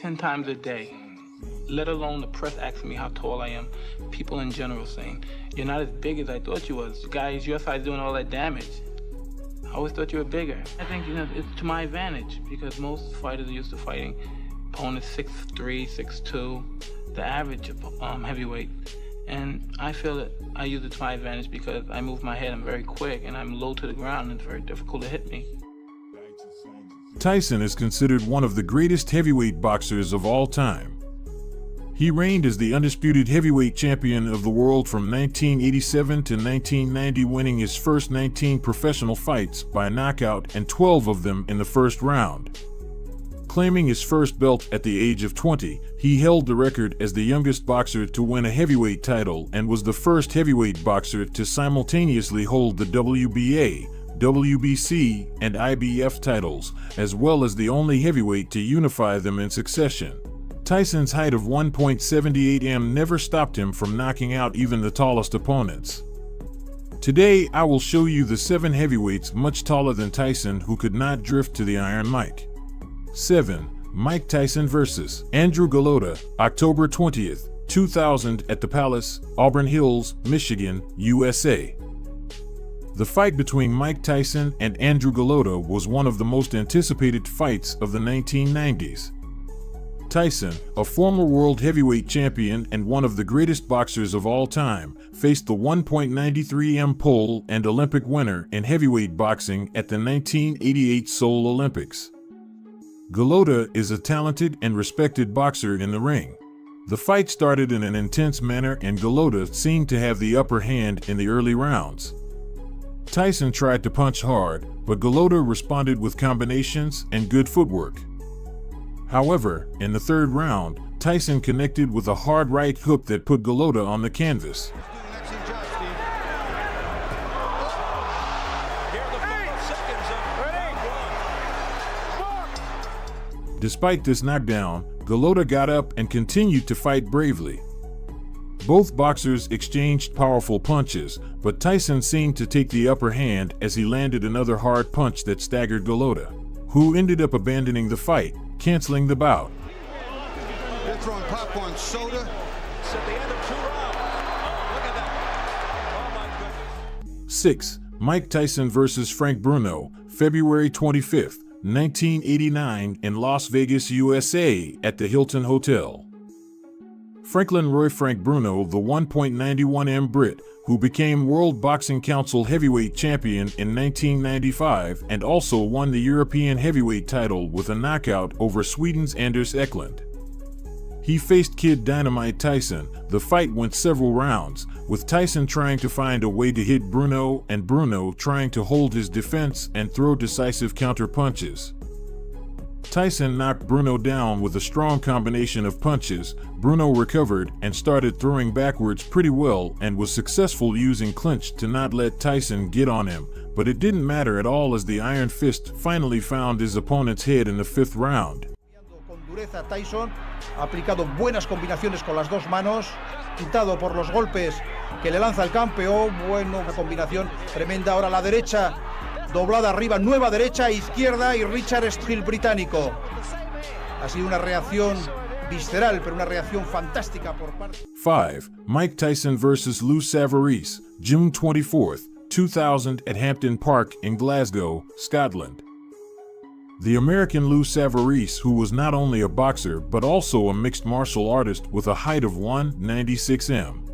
10 times a day, let alone the press asking me how tall I am, people in general saying, you're not as big as I thought you was. Guys, your size doing all that damage. I always thought you were bigger. I think, it's to my advantage because most fighters are used to fighting opponents 6'3", 6'2", the average heavyweight. And I feel that I use it to my advantage because I move my head, I'm very quick, and I'm low to the ground, and it's very difficult to hit me. Tyson is considered one of the greatest heavyweight boxers of all time. He reigned as the undisputed heavyweight champion of the world from 1987 to 1990, winning his first 19 professional fights by knockout and 12 of them in the first round. Claiming his first belt at the age of 20, he held the record as the youngest boxer to win a heavyweight title and was the first heavyweight boxer to simultaneously hold the WBA, WBC, and IBF titles, as well as the only heavyweight to unify them in succession. Tyson's height of 1.78 m never stopped him from knocking out even the tallest opponents. Today, I will show you the 7 heavyweights much taller than Tyson who could not drift to the Iron Mike. 7. Mike Tyson vs. Andrew Golota, October 20th, 2000 at the Palace, Auburn Hills, Michigan, USA. The fight between Mike Tyson and Andrew Golota was one of the most anticipated fights of the 1990s. Tyson, a former world heavyweight champion and one of the greatest boxers of all time, faced the 1.93 m pole and Olympic winner in heavyweight boxing at the 1988 Seoul Olympics. Golota is a talented and respected boxer in the ring. The fight started in an intense manner and Golota seemed to have the upper hand in the early rounds. Tyson tried to punch hard, but Golota responded with combinations and good footwork. However, in the third round, Tyson connected with a hard right hook that put Golota on the canvas. Despite this knockdown, Golota got up and continued to fight bravely. Both boxers exchanged powerful punches, but Tyson seemed to take the upper hand as he landed another hard punch that staggered Golota, who ended up abandoning the fight, canceling the bout. They're throwing popcorn soda. It's at the end of 2 rounds. Oh, look at that. Oh my goodness. 6. Mike Tyson vs. Frank Bruno, February 25th, 1989 in Las Vegas, USA at the Hilton Hotel. Franklin Roy Frank Bruno, the 1.91 m Brit, who became World Boxing Council heavyweight champion in 1995 and also won the European heavyweight title with a knockout over Sweden's Anders Eklund. He faced Kid Dynamite Tyson. The fight went several rounds, with Tyson trying to find a way to hit Bruno and Bruno trying to hold his defense and throw decisive counter punches. Tyson knocked Bruno down with a strong combination of punches. Bruno recovered and started throwing backwards pretty well and was successful using clinch to not let Tyson get on him, but it didn't matter at all as the Iron Fist finally found his opponent's head in the 5th round. Tyson ha aplicado buenas combinaciones con las dos manos, quitado por los golpes que le lanza el campeón. Bueno, una combinación tremenda. Ahora la derecha doblada arriba, nueva derecha, izquierda y Richard Steel británico. Ha sido una reacción visceral, pero una reacción fantástica por parte. 5. Mike Tyson vs. Lou Savarese, June 24th, 2000 at Hampden Park in Glasgow, Scotland. The American Lou Savarese, who was not only a boxer but also a mixed martial artist with a height of 1.96 m.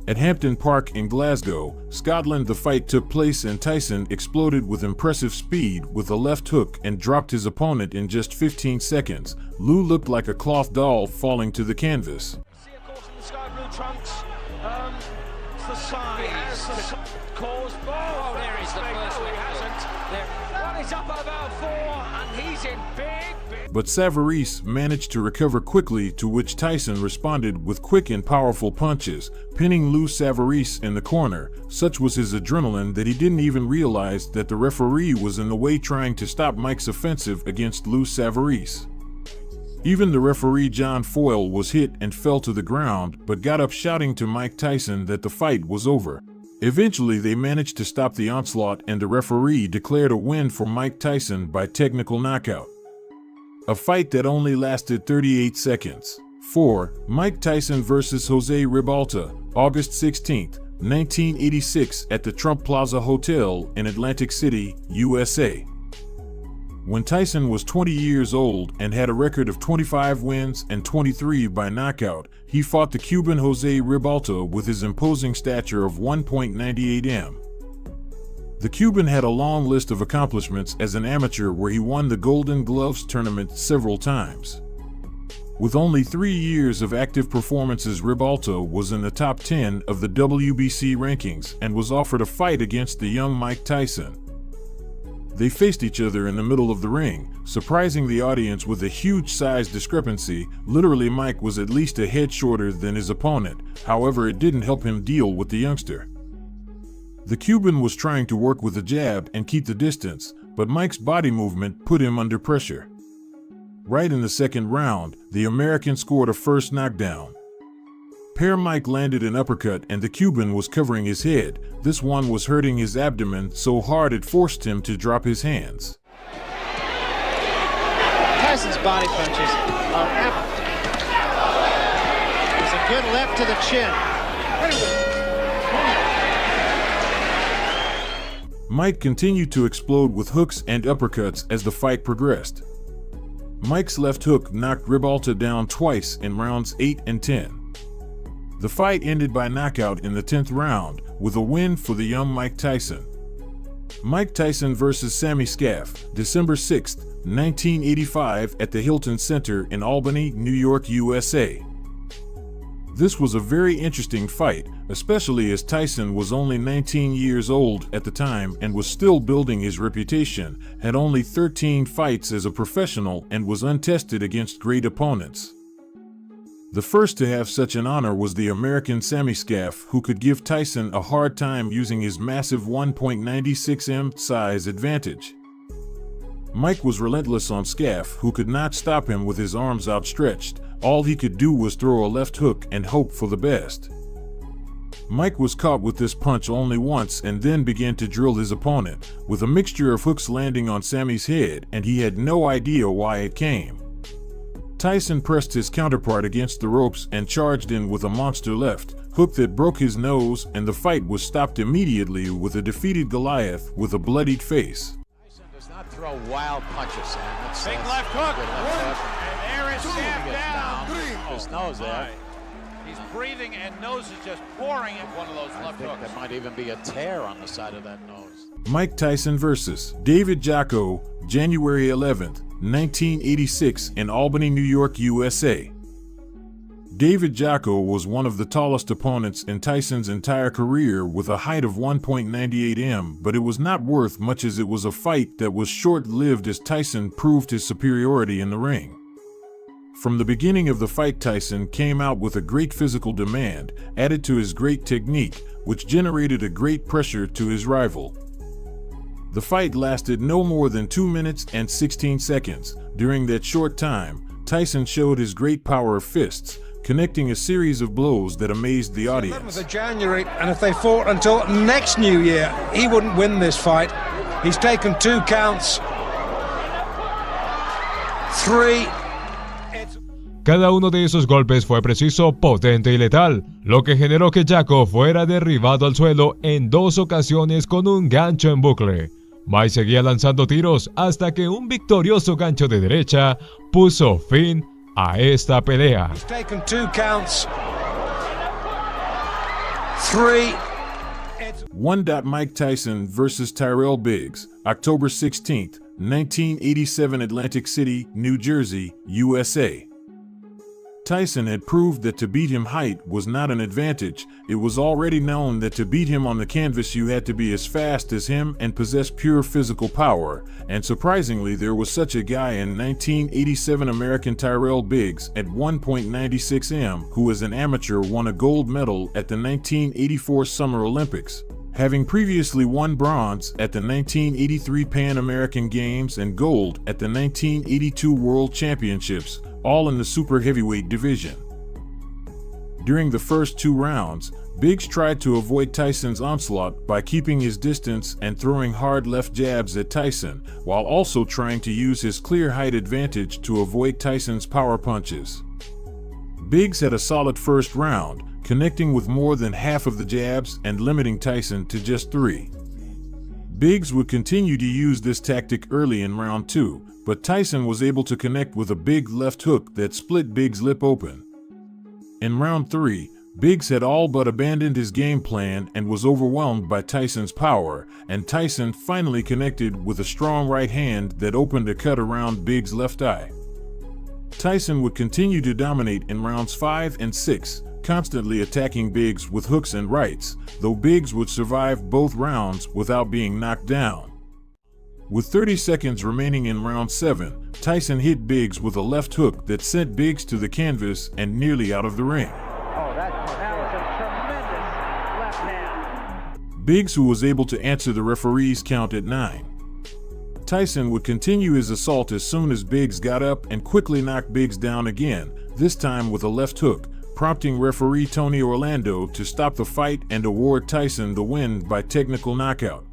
At Hampden Park in Glasgow, Scotland, the fight took place and Tyson exploded with impressive speed with a left hook and dropped his opponent in just 15 seconds. Lou looked like a cloth doll falling to the canvas. See, of course, in the sky blue trunks. It's the size caused. Oh, there is the first one. He hasn't. One is up about 4, and he's in big. But Savarese managed to recover quickly, to which Tyson responded with quick and powerful punches, pinning Lou Savarese in the corner. Such was his adrenaline that he didn't even realize that the referee was in the way trying to stop Mike's offensive against Lou Savarese. Even the referee John Foyle was hit and fell to the ground, but got up shouting to Mike Tyson that the fight was over. Eventually they managed to stop the onslaught and the referee declared a win for Mike Tyson by technical knockout. a fight that only lasted 38 seconds. 4. Mike Tyson vs. Jose Ribalta, August 16, 1986 at the Trump Plaza Hotel in Atlantic City, USA. When Tyson was 20 years old and had a record of 25 wins and 23 by knockout, he fought the Cuban Jose Ribalta with his imposing stature of 1.98 m. The Cuban had a long list of accomplishments as an amateur where he won the Golden Gloves tournament several times. With only 3 years of active performances, Ribalta was in the top 10 of the WBC rankings and was offered a fight against the young Mike Tyson. They faced each other in the middle of the ring, surprising the audience with a huge size discrepancy. Literally, Mike was at least a head shorter than his opponent. However, it didn't help him deal with the youngster. The Cuban was trying to work with a jab and keep the distance, but Mike's body movement put him under pressure. Right in the second round, the American scored a first knockdown. Mike landed an uppercut and the Cuban was covering his head. This one was hurting his abdomen so hard it forced him to drop his hands. Tyson's body punches are apt. There's a good left to the chin. Mike continued to explode with hooks and uppercuts as the fight progressed. Mike's left hook knocked Ribalta down twice in rounds 8 and 10. The fight ended by knockout in the 10th round, with a win for the young Mike Tyson. Mike Tyson vs. Sammy Scaff, December 6, 1985 at the Hilton Center in Albany, New York, USA. This was a very interesting fight, especially as Tyson was only 19 years old at the time and was still building his reputation, had only 13 fights as a professional and was untested against great opponents. The first to have such an honor was the American Sammy Scaff, who could give Tyson a hard time using his massive 1.96 m size advantage. Mike was relentless on Scaff, who could not stop him with his arms outstretched. All he could do was throw a left hook and hope for the best. Mike was caught with this punch only once and then began to drill his opponent, with a mixture of hooks landing on Sammy's head, and he had no idea why it came. Tyson pressed his counterpart against the ropes and charged in with a monster left hook that broke his nose, and the fight was stopped immediately with a defeated Goliath with a bloodied face. Tyson does not throw wild punches, Sam. That's Big left hook. And there is Scaff down. His nose there. He's breathing and nose is just pouring in one of those I left think hooks. there might even be a tear on the side of that nose. Mike Tyson vs. David Jacko, January 11th, 1986 in Albany, New York, USA. David Jacko was one of the tallest opponents in Tyson's entire career with a height of 1.98 m, but it was not worth much as it was a fight that was short-lived as Tyson proved his superiority in the ring. From the beginning of the fight, Tyson came out with a great physical demand, added to his great technique, which generated a great pressure to his rival. The fight lasted no more than 2 minutes and 16 seconds. During that short time, Tyson showed his great power of fists, connecting a series of blows that amazed the audience. 11th of January, and if they fought until next New Year, he wouldn't win this fight. He's taken 2 counts. 3. Cada uno de esos golpes fue preciso, potente y letal, lo que generó que Jacko fuera derribado al suelo en 2 ocasiones con un gancho en bucle. Mike seguía lanzando tiros hasta que un victorioso gancho de derecha puso fin a esta pelea. He's taken 2 counts. 3. 1. Mike Tyson vs. Tyrell Biggs, October 16, 1987, Atlantic City, New Jersey, USA. Tyson had proved that to beat him height was not an advantage. It was already known that to beat him on the canvas you had to be as fast as him and possess pure physical power, and surprisingly there was such a guy in 1987. American Tyrell Biggs at 1.96 m, who as an amateur won a gold medal at the 1984 Summer Olympics, having previously won bronze at the 1983 Pan American Games and gold at the 1982 World Championships, all in the super heavyweight division. During the first 2 rounds, Biggs tried to avoid Tyson's onslaught by keeping his distance and throwing hard left jabs at Tyson, while also trying to use his clear height advantage to avoid Tyson's power punches. Biggs had a solid first round, connecting with more than half of the jabs and limiting Tyson to just 3. Biggs would continue to use this tactic early in round 2, but Tyson was able to connect with a big left hook that split Biggs' lip open. In round 3, Biggs had all but abandoned his game plan and was overwhelmed by Tyson's power, and Tyson finally connected with a strong right hand that opened a cut around Biggs' left eye. Tyson would continue to dominate in rounds 5 and 6, constantly attacking Biggs with hooks and rights, though Biggs would survive both rounds without being knocked down. With 30 seconds remaining in round 7, Tyson hit Biggs with a left hook that sent Biggs to the canvas and nearly out of the ring. Biggs, who was able to answer the referee's count at 9. Tyson would continue his assault as soon as Biggs got up and quickly knocked Biggs down again, this time with a left hook, prompting referee Tony Orlando to stop the fight and award Tyson the win by technical knockout.